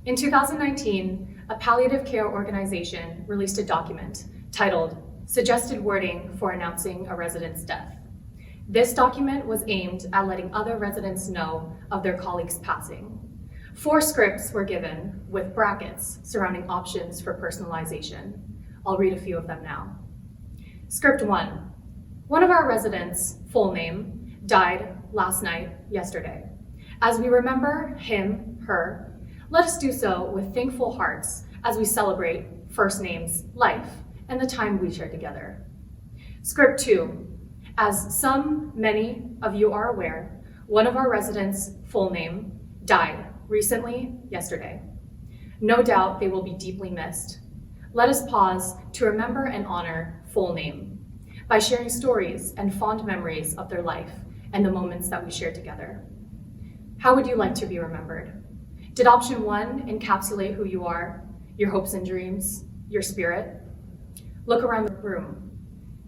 In 2019, a palliative care organization released a document titled Suggested Wording for Announcing a Resident's Death. This document was aimed at letting other residents know of their colleagues' passing. 4 scripts were given with brackets surrounding options for personalization. I'll read a few of them now. Script 1. One of our residents' full name died last night, yesterday. As we remember him, her, let us do so with thankful hearts as we celebrate first name's life and the time we shared together. Script 2. As many of you are aware, one of our residents' full name died recently, yesterday. No doubt they will be deeply missed. Let us pause to remember and honor full name by sharing stories and fond memories of their life and the moments that we shared together. How would you like to be remembered? Did option 1 encapsulate who you are, your hopes and dreams, your spirit? Look around the room.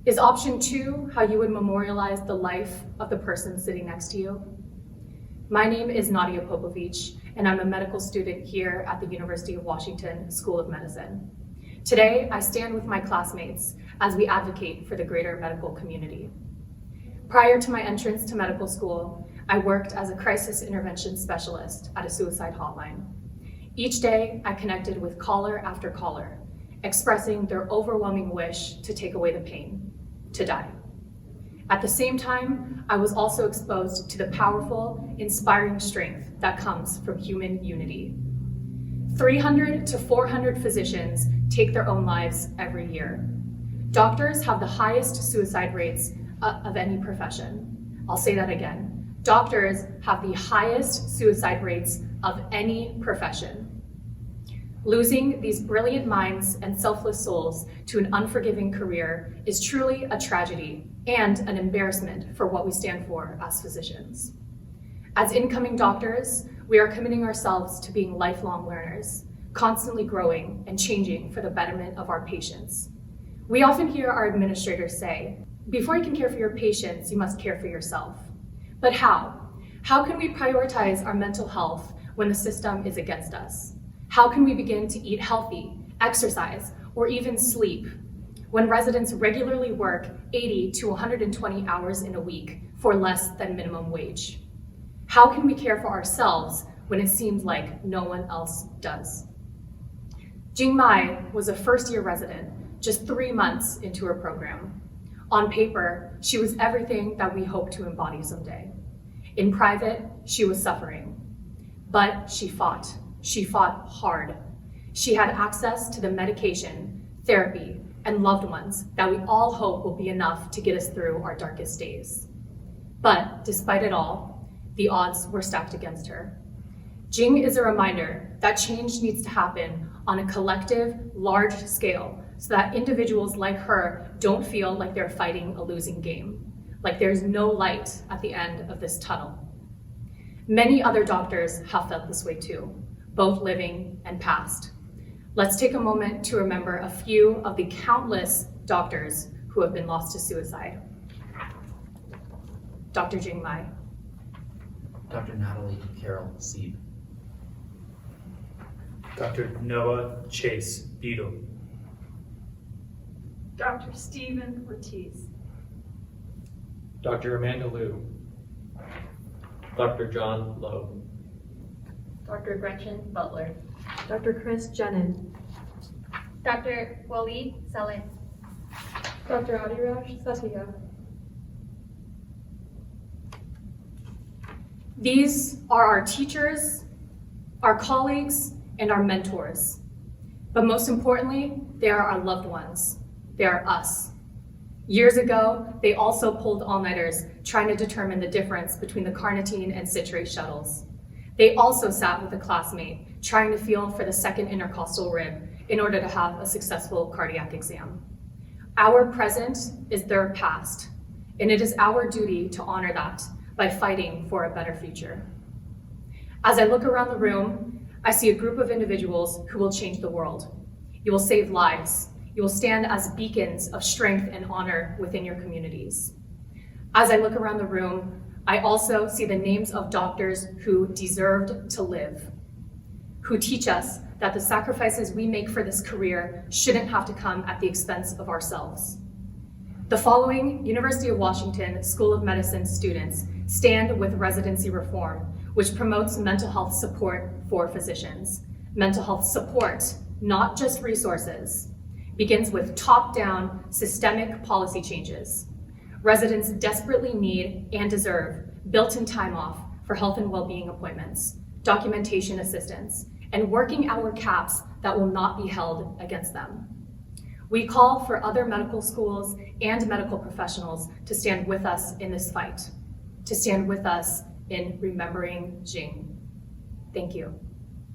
Is option 2 how you would memorialize the life of the person sitting next to you? My name is Nadia Popovich, and I'm a medical student here at the University of Washington School of Medicine. Today, I stand with my classmates as we advocate for the greater medical community. Prior to my entrance to medical school, I worked as a crisis intervention specialist at a suicide hotline. Each day, I connected with caller after caller, expressing their overwhelming wish to take away the pain, to die. At the same time, I was also exposed to the powerful, inspiring strength that comes from human unity. 300 to 400 physicians take their own lives every year. Doctors have the highest suicide rates of any profession. I'll say that again. Doctors have the highest suicide rates of any profession. Losing these brilliant minds and selfless souls to an unforgiving career is truly a tragedy and an embarrassment for what we stand for as physicians. As incoming doctors, we are committing ourselves to being lifelong learners, constantly growing and changing for the betterment of our patients. We often hear our administrators say, before you can care for your patients, you must care for yourself. But how? How can we prioritize our mental health when the system is against us? How can we begin to eat healthy, exercise, or even sleep when residents regularly work 80 to 120 hours in a week for less than minimum wage? How can we care for ourselves when it seems like no one else does? Jing Mai was a first-year resident just 3 months into her program. On paper, she was everything that we hope to embody someday. In private, she was suffering, but she fought. She fought hard. She had access to the medication, therapy, and loved ones that we all hope will be enough to get us through our darkest days. But despite it all, the odds were stacked against her. Jing is a reminder that change needs to happen on a collective, large scale so that individuals like her don't feel like they're fighting a losing game, like there's no light at the end of this tunnel. Many other doctors have felt this way too, both living and past. Let's take a moment to remember a few of the countless doctors who have been lost to suicide. Dr. Jing Mai. Dr. Natalie Koconis. Dr. Noah Chase Beadle. Dr. Stephen Ortiz. Dr. Amanda Liu. Dr. John Lowe. Dr. Gretchen Butler. Dr. Chris Jenin. Dr. Waleed Saleh. Dr. Adiraj Satya. These are our teachers, our colleagues, and our mentors. But most importantly, they are our loved ones. They are us. Years ago, they also pulled all-nighters trying to determine the difference between the carnitine and citrate shuttles. They also sat with a classmate trying to feel for the second intercostal rib in order to have a successful cardiac exam. Our present is their past, and it is our duty to honor that by fighting for a better future. As I look around the room, I see a group of individuals who will change the world. You will save lives. You will stand as beacons of strength and honor within your communities. As I look around the room, I also see the names of doctors who deserved to live, who teach us that the sacrifices we make for this career shouldn't have to come at the expense of ourselves. The following University of Washington School of Medicine students stand with residency reform, which promotes mental health support for physicians. Mental health support, not just resources, begins with top-down systemic policy changes. Residents desperately need and deserve built-in time off for health and well-being appointments, documentation assistance, and working hour caps that will not be held against them. We call for other medical schools and medical professionals to stand with us in this fight, to stand with us in remembering Jing. Thank you.